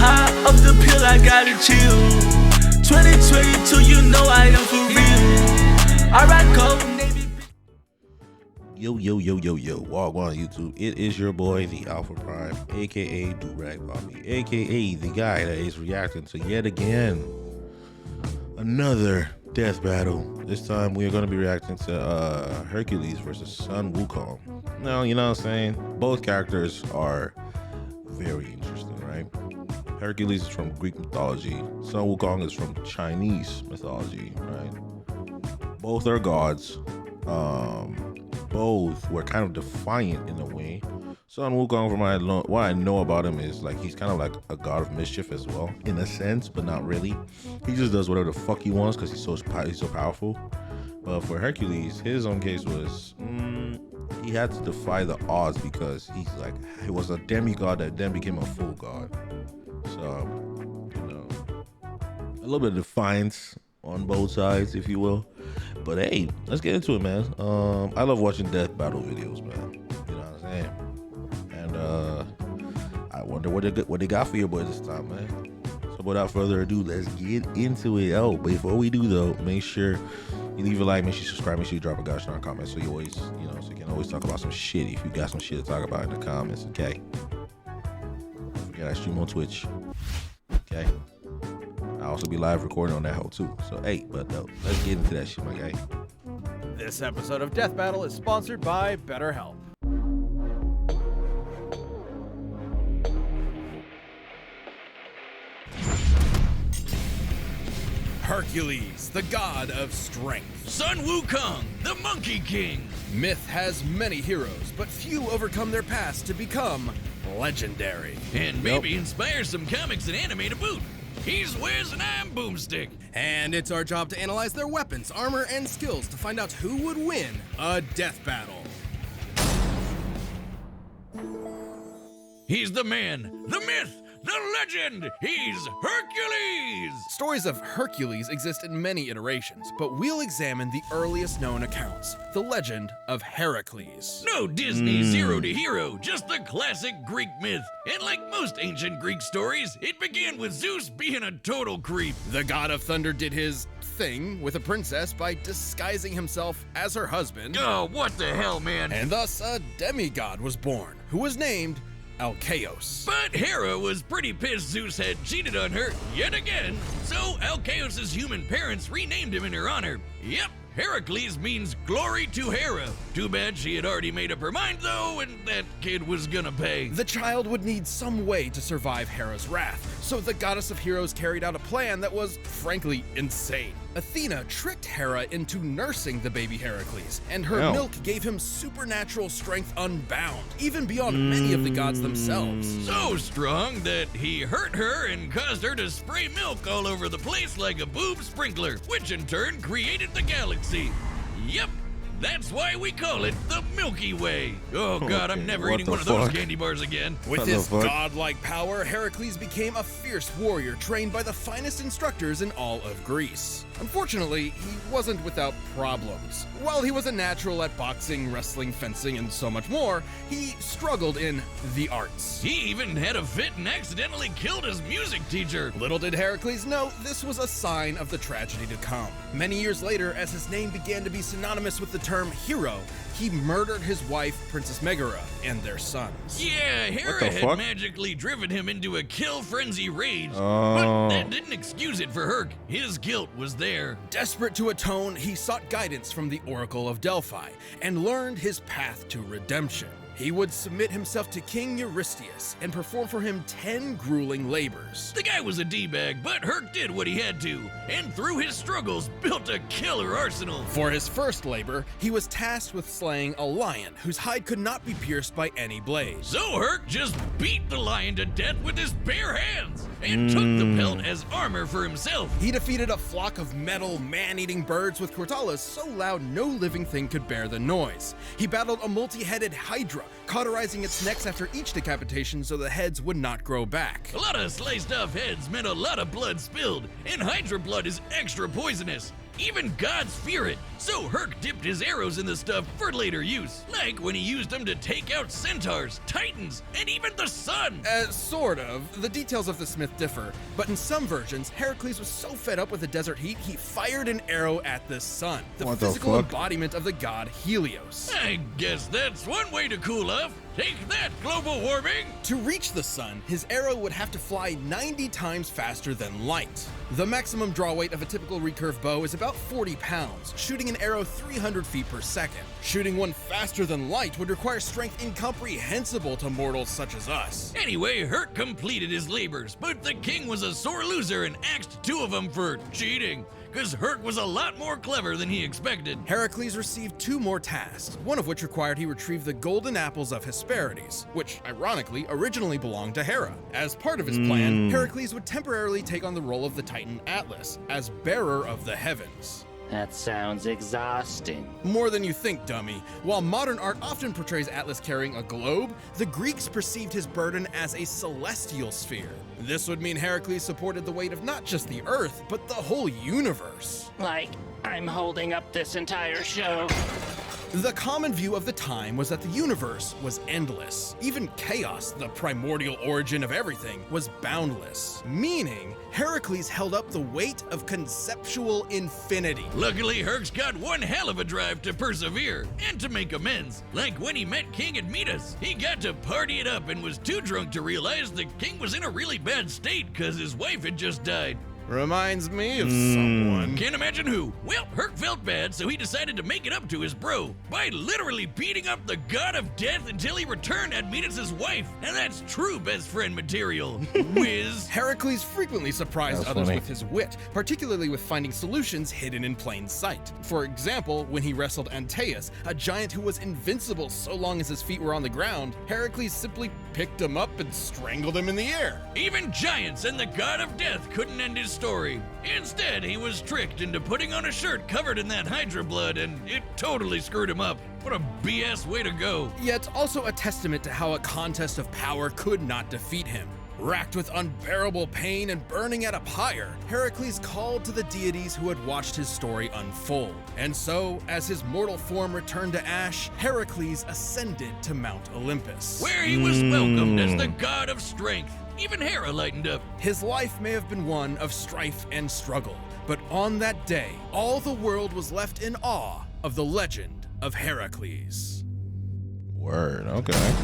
high off the pill, I gotta chill. 2022, you know I am for real. Alright, cold Navy. Yo, Wagwan YouTube. It is your boy, the Alpha Prime, aka Durag Bobby, aka the guy that is reacting to yet again another death battle. This time we are going to be reacting to Hercules versus Sun Wukong. Now, you know what I'm saying? Both characters are very interesting, right? Hercules is from Greek mythology. Sun Wukong is from Chinese mythology, right? Both are gods. Both were kind of defiant in a way. Sun Wukong, from what I know about him, is like he's kind of like a god of mischief as well, in a sense, but not really. He just does whatever the fuck he wants because he's so powerful. But for Hercules, his own case was he had to defy the odds because he was a demigod that then became a full god. So, you know, a little bit of defiance on both sides, if you will. But hey, let's get into it, man. I love watching death battle videos, man. You know what I'm saying? And I wonder what they got for your boys this time, man. So without further ado, let's get into it. Oh, before we do though, make sure you leave a like, make sure you subscribe, make sure you drop a gosh darn comment so you always, so you can always talk about some shit if you got some shit to talk about in the comments, okay? Don't forget I stream on Twitch, okay? I also be live recording on that hoe too. So hey, but no, let's get into that shit, my guy. This episode of Death Battle is sponsored by BetterHelp. Hercules, the god of strength. Sun Wukong, the Monkey King. Myth has many heroes, but few overcome their past to become legendary. And maybe inspire some comics and anime to boot. He's Wiz and I'm Boomstick. And it's our job to analyze their weapons, armor, and skills to find out who would win a death battle. He's the man, the myth, the legend. He's Hercules. Stories of Hercules exist in many iterations, but we'll examine the earliest known accounts, the Legend of Heracles. No Disney zero to hero, just the classic Greek myth. And like most ancient Greek stories, it began with Zeus being a total creep. The god of thunder did his thing with a princess by disguising himself as her husband. Oh, what the hell, man. And thus a demigod was born, who was named ALPHASQUAD. But Hera was pretty pissed Zeus had cheated on her yet again, so ALPHASQUAD's human parents renamed him in her honor. Yep, Heracles means glory to Hera. Too bad she had already made up her mind though, and that kid was gonna pay. The child would need some way to survive Hera's wrath, so the goddess of heroes carried out a plan that was, frankly, insane. Athena tricked Hera into nursing the baby Heracles, and her milk gave him supernatural strength unbound, even beyond many of the gods themselves. So strong that he hurt her and caused her to spray milk all over the place like a boob sprinkler, which in turn created the galaxy. Yep, that's why we call it the Milky Way. Oh god, I'm never eating one of those candy bars again. With his godlike power, Heracles became a fierce warrior trained by the finest instructors in all of Greece. Unfortunately, he wasn't without problems. While he was a natural at boxing, wrestling, fencing, and so much more, he struggled in the arts. He even had a fit and accidentally killed his music teacher. Little did Heracles know this was a sign of the tragedy to come. Many years later, as his name began to be synonymous with the term hero, he murdered his wife, Princess Megara, and their sons. Yeah, Hera had magically driven him into a kill frenzy rage, but that didn't excuse it for Herc. His guilt was there. Desperate to atone, he sought guidance from the Oracle of Delphi and learned his path to redemption. He would submit himself to King Eurystheus and perform for him 10 grueling labors. The guy was a D-bag, but Herc did what he had to, and through his struggles built a killer arsenal. For his first labor, he was tasked with slaying a lion whose hide could not be pierced by any blade. So Herc just beat the lion to death with his bare hands and took the pelt as armor for himself. He defeated a flock of metal, man-eating birds with cortalas so loud no living thing could bear the noise. He battled a multi-headed hydra, cauterizing its necks after each decapitation so the heads would not grow back. A lot of sliced off heads meant a lot of blood spilled, and hydra blood is extra poisonous. Even gods fear it, so Herc dipped his arrows in the stuff for later use, like when he used them to take out centaurs, titans, and even the sun. Sort of. The details of the Smith differ, but in some versions, Heracles was so fed up with the desert heat, he fired an arrow at the sun, the What the physical fuck? embodiment of the god Helios. I guess that's one way to cool off. Take that, global warming! To reach the sun, his arrow would have to fly 90 times faster than light. The maximum draw weight of a typical recurve bow is about 40 pounds, shooting an arrow 300 feet per second. Shooting one faster than light would require strength incomprehensible to mortals such as us. Anyway, Herc completed his labors, but the king was a sore loser and axed 2 of them for cheating, because Herc was a lot more clever than he expected. Heracles received 2 more tasks, one of which required he retrieve the golden apples of Hesperides, which ironically originally belonged to Hera. As part of his plan, Heracles would temporarily take on the role of the Titan Atlas, as bearer of the heavens. That sounds exhausting. More than you think, dummy. While modern art often portrays Atlas carrying a globe, the Greeks perceived his burden as a celestial sphere. This would mean Heracles supported the weight of not just the Earth, but the whole universe. Like, I'm holding up this entire show. The common view of the time was that the universe was endless. Even chaos, the primordial origin of everything, was boundless. Meaning, Heracles held up the weight of conceptual infinity. Luckily, Herc's got one hell of a drive to persevere and to make amends. Like when he met King Admetus, he got to party it up and was too drunk to realize the king was in a really bad state because his wife had just died. Reminds me of someone. Can't imagine who. Well, Herc felt bad, so he decided to make it up to his bro by literally beating up the god of death until he returned Admetus' wife. And that's true best friend material. Whiz. Heracles frequently surprised That's others funny. with his wit, particularly with finding solutions hidden in plain sight. For example, when he wrestled Antaeus, a giant who was invincible so long as his feet were on the ground, Heracles simply picked him up and strangled him in the air. Even giants and the god of death couldn't end his story. Instead, he was tricked into putting on a shirt covered in that Hydra blood, and it totally screwed him up. What a BS way to go. Yet also a testament to how a contest of power could not defeat him. Racked with unbearable pain and burning at a pyre, Heracles called to the deities who had watched his story unfold. And so, as his mortal form returned to ash, Heracles ascended to Mount Olympus. Where he was welcomed as the god of strength. Even Hera lightened up. His life may have been one of strife and struggle, but on that day, all the world was left in awe of the legend of Heracles. Word, okay.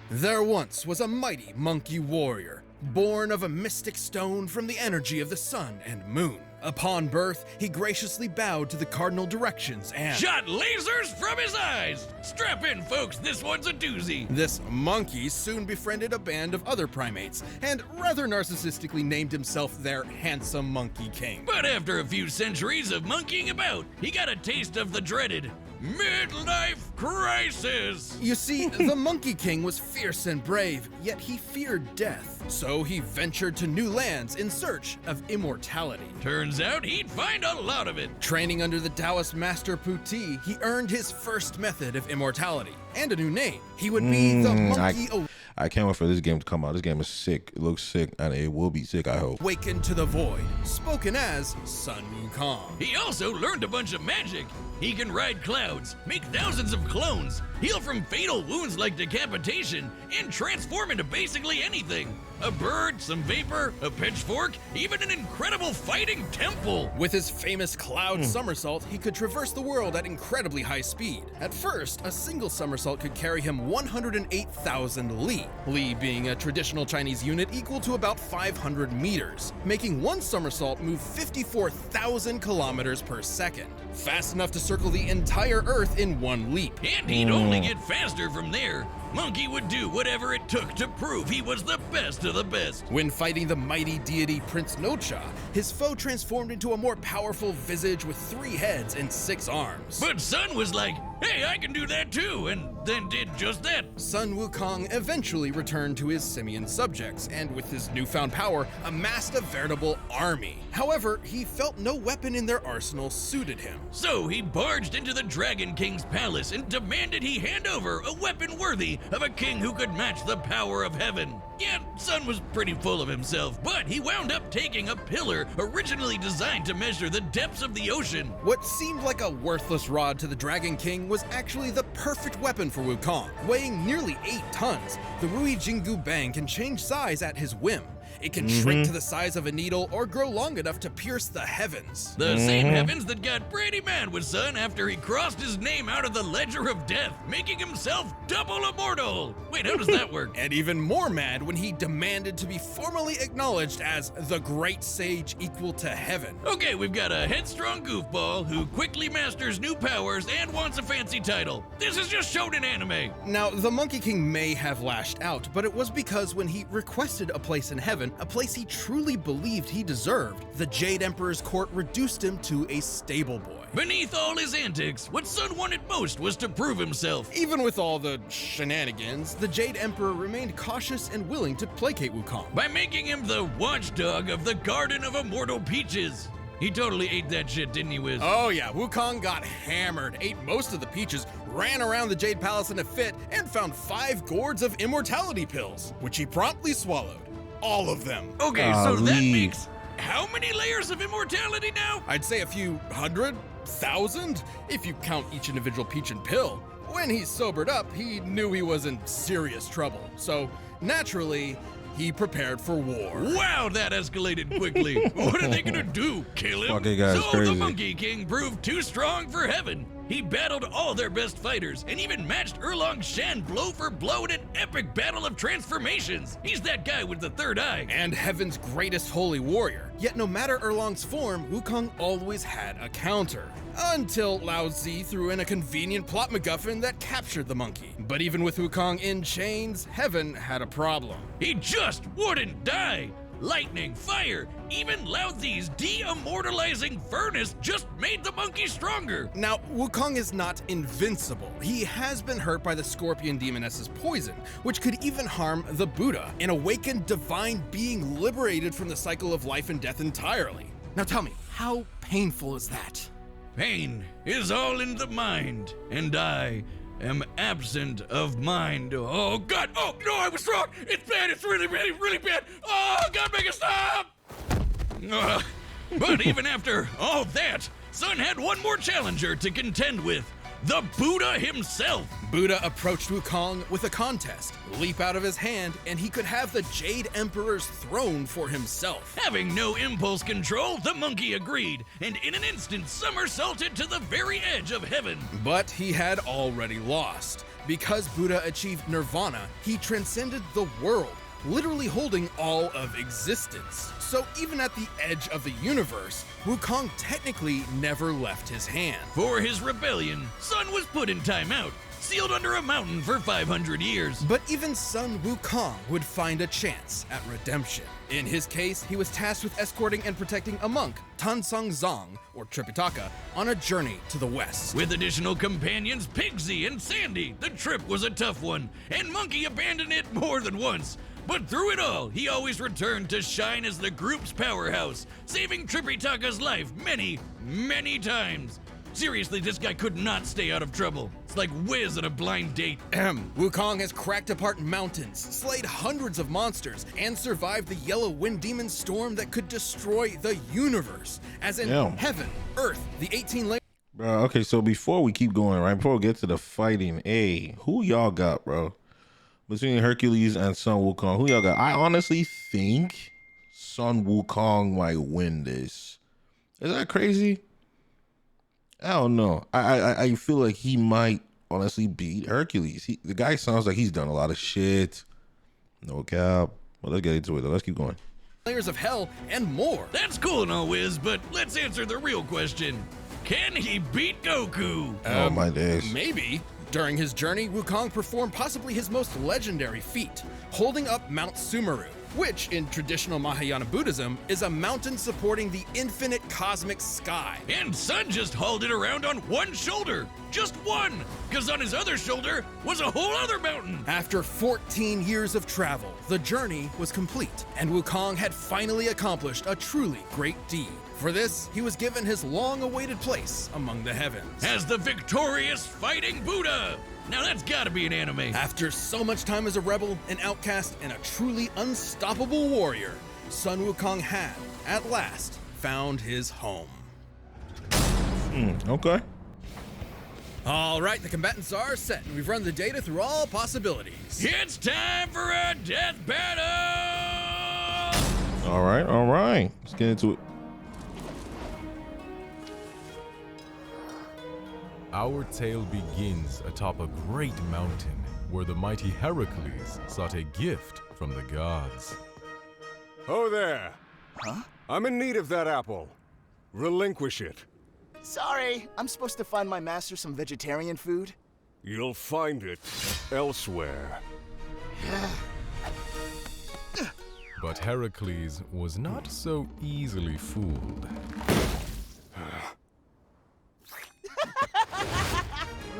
There once was a mighty monkey warrior, born of a mystic stone from the energy of the sun and moon. Upon birth, he graciously bowed to the cardinal directions and Shot lasers from his eyes. Strap in, folks. This one's a doozy. this monkey soon befriended a band of other primates and rather narcissistically named himself their handsome monkey king. But after a few centuries of monkeying about, he got a taste of the dreaded midlife crisis. You see, the Monkey King was fierce and brave, yet he feared death. So he ventured to new lands in search of immortality. Turns out he'd find a lot of it. Training under the Taoist master Puti, he earned his first method of immortality and a new name. He would be the Monkey I can't wait for this game to come out. This game is sick. It looks sick, and it will be sick, I hope. Awakened to the Void, spoken as Sun Wukong. He also learned a bunch of magic. He can ride clouds, make thousands of clones, heal from fatal wounds like decapitation, and transform into basically anything. A bird, some vapor, a pitchfork, even an incredible fighting temple. With his famous cloud somersault, he could traverse the world at incredibly high speed. At first, a single somersault could carry him 108,000 li, li being a traditional Chinese unit equal to about 500 meters, making one somersault move 54,000 kilometers per second. Fast enough to circle the entire Earth in one leap. And he'd only get faster from there. Monkey would do whatever it took to prove he was the best of the best. When fighting the mighty deity Prince Nocha, his foe transformed into a more powerful visage with 3 heads and 6 arms. But Sun was like, hey, I can do that too, and then did just that. Sun Wukong eventually returned to his simian subjects, and with his newfound power, amassed a veritable army. However, he felt no weapon in their arsenal suited him. So he barged into the Dragon King's palace and demanded he hand over a weapon worthy of a king who could match the power of heaven. Yeah, Sun was pretty full of himself, but he wound up taking a pillar originally designed to measure the depths of the ocean. What seemed like a worthless rod to the Dragon King was actually the perfect weapon for Wukong. Weighing nearly 8 tons, the Rui Jingu Bang can change size at his whim. It can shrink to the size of a needle or grow long enough to pierce the heavens. The same heavens that got pretty mad with Sun after he crossed his name out of the Ledger of Death, making himself double immortal. Wait, how does that work? And even more mad when he demanded to be formally acknowledged as the Great Sage equal to heaven. Okay, we've got a headstrong goofball who quickly masters new powers and wants a fancy title. This is just shonen anime. Now, the Monkey King may have lashed out, but it was because when he requested a place in heaven, a place he truly believed he deserved, the Jade Emperor's court reduced him to a stable boy. Beneath all his antics, what Sun wanted most was to prove himself. Even with all the shenanigans, the Jade Emperor remained cautious and willing to placate Wukong. By making him the watchdog of the Garden of Immortal Peaches. He totally ate that shit, didn't he, Wiz? Oh yeah, Wukong got hammered, ate most of the peaches, ran around the Jade Palace in a fit, and found 5 gourds of immortality pills, which he promptly swallowed. All of them. Okay, so that Golly. makes how many layers of immortality now? I'd say a few hundred, thousand, if you count each individual peach and pill. When he sobered up, he knew he was in serious trouble. So, naturally, he prepared for war. Wow, that escalated quickly. What are they gonna do? Kill him? Fucking guy's So crazy. the Monkey King proved too strong for heaven. He battled all their best fighters and even matched Erlong Shan blow for blow in an epic battle of transformations. He's that guy with the third eye. And heaven's greatest holy warrior. Yet no matter Erlong's form, Wukong always had a counter. Until Lao Zi threw in a convenient plot MacGuffin that captured the monkey. But even with Wukong in chains, heaven had a problem. He just wouldn't die. Lightning, fire, even Lao Zi's de-immortalizing furnace just made the monkey stronger. Now, Wukong is not invincible. He has been hurt by the scorpion demoness's poison, which could even harm the Buddha, an awakened divine being liberated from the cycle of life and death entirely. Now tell me, how painful is that? Pain is all in the mind, and I am absent of mind. Oh God! Oh no, I was wrong. It's bad. It's really, really, really bad. Oh God, make it stop! But even after all that, Sun had one more challenger to contend with: the Buddha himself. Buddha approached Wukong with a contest. Leap out of his hand, and he could have the Jade Emperor's throne for himself. Having no impulse control, the monkey agreed, and in an instant somersaulted to the very edge of heaven. But he had already lost. Because Buddha achieved nirvana, he transcended the world, literally holding all of existence. So even at the edge of the universe, Wukong technically never left his hand. For his rebellion, Sun was put in timeout, sealed under a mountain for 500 years. But even Sun Wukong would find a chance at redemption. In his case, he was tasked with escorting and protecting a monk, Tansong Zong, or Tripitaka, on a journey to the west. With additional companions, Pigsy and Sandy, the trip was a tough one, and Monkey abandoned it more than once. But through it all, he always returned to shine as the group's powerhouse, saving Tripitaka's life many, many times. Seriously, this guy could not stay out of trouble. It's like Wiz on a blind date. Wukong has cracked apart mountains, slayed hundreds of monsters, and survived the yellow wind demon storm that could destroy the universe. As in heaven, earth, the 18 layers. Bro, okay, so before we keep going, right, before we get to the fighting, hey, who y'all got, bro? Between Hercules and Sun Wukong, who y'all got? I honestly think Sun Wukong might win this. Is that crazy? I don't know. I feel like he might honestly beat Hercules. The guy sounds like he's done a lot of shit. No cap. Well, let's get into it, though. Let's keep going. Layers of hell and more. That's cool and all, Wiz, but let's answer the real question. Can he beat Goku? Oh, my days. Maybe. During his journey, Wukong performed possibly his most legendary feat, holding up Mount Sumeru, which in traditional Mahayana Buddhism is a mountain supporting the infinite cosmic sky. And Sun just hauled it around on one shoulder. Just one, because on his other shoulder was a whole other mountain. After 14 years of travel, the journey was complete, and Wukong had finally accomplished a truly great deed. For this, he was given his long-awaited place among the heavens. As the victorious fighting Buddha. Now that's gotta be an anime. After so much time as a rebel, an outcast, and a truly unstoppable warrior, Sun Wukong had, at last, found his home. Okay. All right, the combatants are set, and we've run the data through all possibilities. It's time for a death battle! All right. Let's get into it. Our tale begins atop a great mountain where the mighty Hercules sought a gift from the gods. Oh there! Huh? I'm in need of that apple. Relinquish it. Sorry, I'm supposed to find my master some vegetarian food. You'll find it elsewhere. But Heracles was not so easily fooled.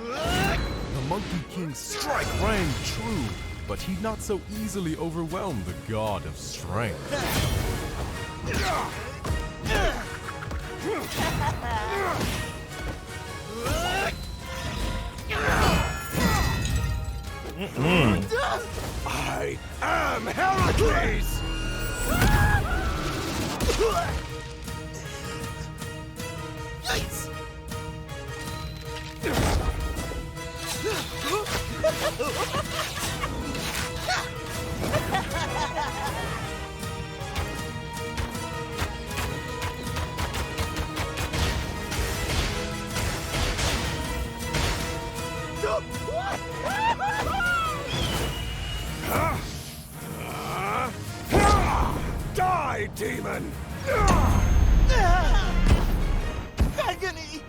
The Monkey King's strike rang true, but he'd not so easily overwhelm the god of strength. I am Heracles! Yikes! Die, demon! Agony!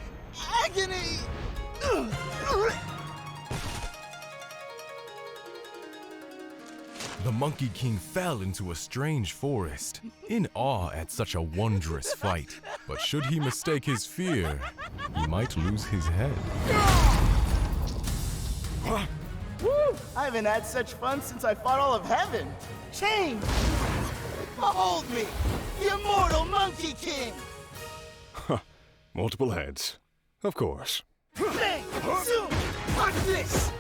Agony! The Monkey King fell into a strange forest, in awe at such a wondrous fight. But should he mistake his fear, he might lose his head. Woo! I haven't had such fun since I fought all of heaven. Change! Behold me, the immortal Monkey King! Multiple heads. Of course. Bang! Zoom! Watch this!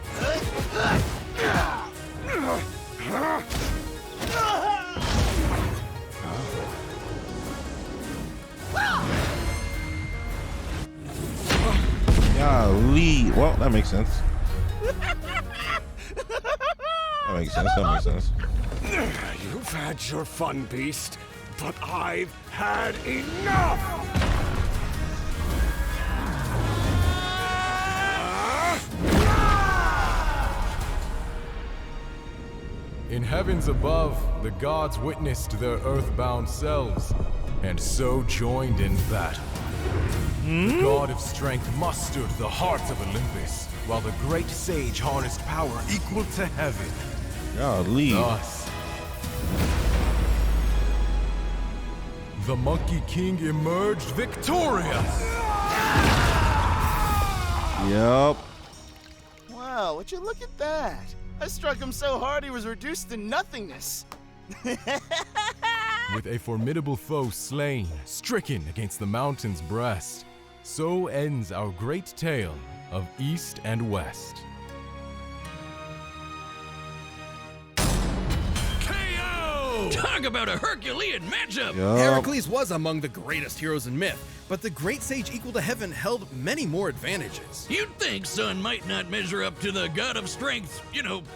Golly. Well, that makes sense. That makes sense. You've had your fun, beast, but I've had enough! In heavens above, the gods witnessed their earthbound selves, and so joined in battle. The god of strength mustered the heart of Olympus, while the great sage harnessed power equal to heaven. Golly. Thus, the Monkey King emerged victorious! Yup. Wow, would you look at that? I struck him so hard he was reduced to nothingness. With a formidable foe slain, stricken against the mountain's breast, so ends our great tale of East and West. KO! Talk about a Herculean matchup! Yup. Heracles was among the greatest heroes in myth, but the great sage equal to heaven held many more advantages. You'd think Sun might not measure up to the god of strength,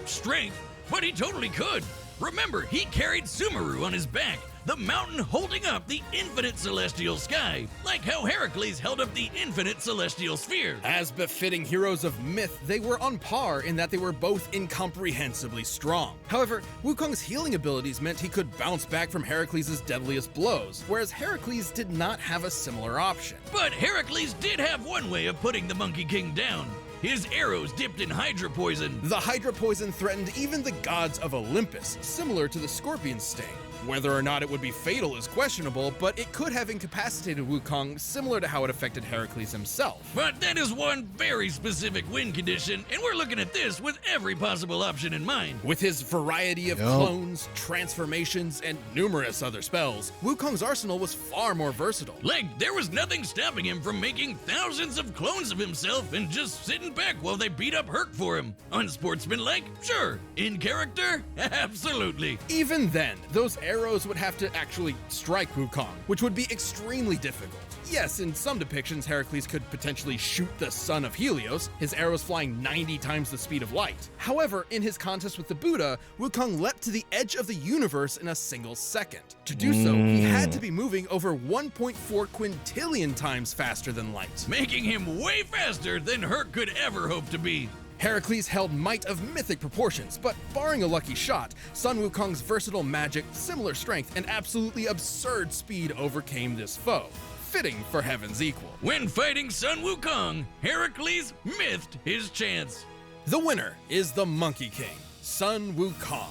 strength, but he totally could. Remember, he carried Sumeru on his back, the mountain holding up the infinite celestial sky, like how Heracles held up the infinite celestial sphere. As befitting heroes of myth, they were on par in that they were both incomprehensibly strong. However, Wukong's healing abilities meant he could bounce back from Heracles' deadliest blows, whereas Heracles did not have a similar option. But Heracles did have one way of putting the Monkey King down. His arrows dipped in Hydra poison. The Hydra poison threatened even the gods of Olympus, similar to the scorpion sting. Whether or not it would be fatal is questionable, but it could have incapacitated Wukong similar to how it affected Heracles himself. But that is one very specific win condition, and we're looking at this with every possible option in mind. With his variety of clones, transformations, and numerous other spells, Wukong's arsenal was far more versatile. Like, there was nothing stopping him from making thousands of clones of himself and just sitting back while they beat up Herc for him. Unsportsmanlike? Sure. In character? Absolutely. Even then, those arrows would have to actually strike Wukong, which would be extremely difficult. Yes, in some depictions, Heracles could potentially shoot the son of Helios, his arrows flying 90 times the speed of light. However, in his contest with the Buddha, Wukong leapt to the edge of the universe in a single second. To do so, he had to be moving over 1.4 quintillion times faster than light, making him way faster than Herc could ever hope to be. Heracles held might of mythic proportions, but barring a lucky shot, Sun Wukong's versatile magic, similar strength, and absolutely absurd speed overcame this foe. Fitting for heaven's equal. When fighting Sun Wukong, Heracles missed his chance. The winner is the Monkey King, Sun Wukong.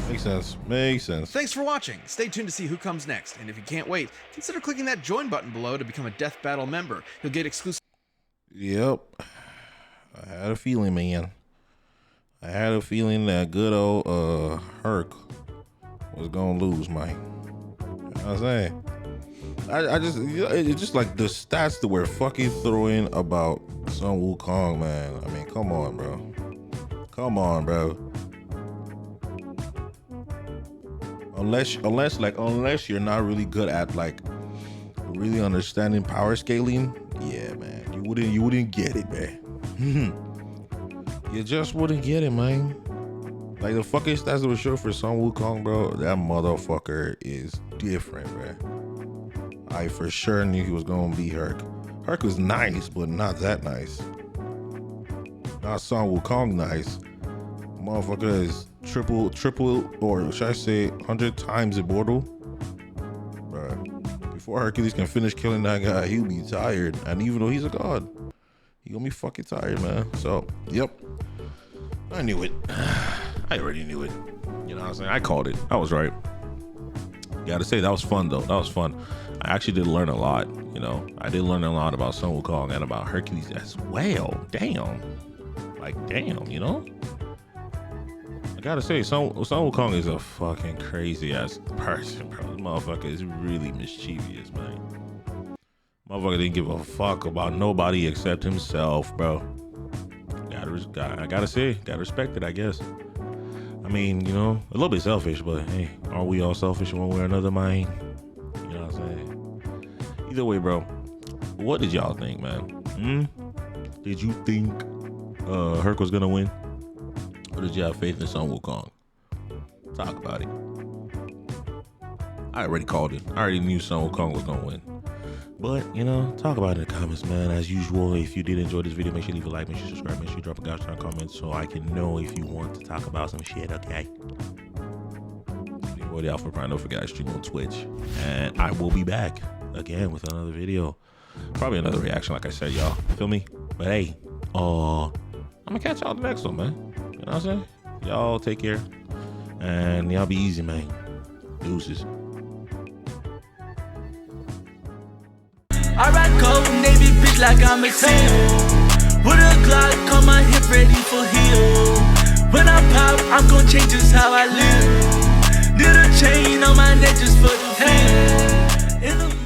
Makes sense. Makes sense. Thanks for watching. Stay tuned to see who comes next. And if you can't wait, consider clicking that join button below to become a Death Battle member. You'll get exclusive. Yep. I had a feeling, man. I had a feeling that good old Herc was gonna lose, man. You know what I'm saying? I just, it's just like the stats that we're fucking throwing about Sun Wukong, man. I mean, come on, bro. Come on, bro. Unless you're not really good at like really understanding power scaling, yeah, man, you wouldn't get it, man. You just wouldn't get it, man. Like the fucking stats that were shown for Sun Wukong, bro, that motherfucker is different, bro. I for sure knew he was gonna be Herc. Herc was nice, but not that nice. Not Sun Wukong nice. Motherfucker is triple, or should I say 100 times immortal? Bruh. Before Hercules can finish killing that guy, he'll be tired. And even though he's a god, he gonna be fucking tired, man. So, yep. I knew it. I already knew it. You know what I'm saying? I called it. I was right. Gotta say, that was fun, though. That was fun. I actually did learn a lot, you know. I did learn a lot about Sun Wukong and about Hercules as well. Damn. Like, damn, you know? I gotta say, Sun Wukong is a fucking crazy-ass person, bro. This motherfucker is really mischievous, man. Motherfucker didn't give a fuck about nobody except himself, bro. I gotta say, gotta respect it, I guess. I mean, you know, a little bit selfish, but hey, aren't we all selfish one way or another, man? You know what I'm saying? Either way, bro, what did y'all think, man? Did you think Herc was gonna win? Or did you have faith in Sun Wukong? Talk about it. I already called it. I already knew Sun Wukong was gonna win. But, you know, talk about it in the comments, man. As usual, if you did enjoy this video, make sure you leave a like, make sure you subscribe, make sure you drop a gosh darn comment so I can know if you want to talk about some shit, okay? Your boy, the Alpha Prime, don't forget I stream on Twitch. And I will be back again with another video. Probably another reaction, like I said, y'all. Feel me? But hey, I'm gonna catch y'all the next one, man. You know what I'm saying? Y'all take care. And y'all be easy, man. Deuces. I ride cold Navy bitch like I'm a SEAL. With a Glock on my hip ready for heal. When I pop, I'm gon' change just how I live. Did a chain on my neck just for the feel.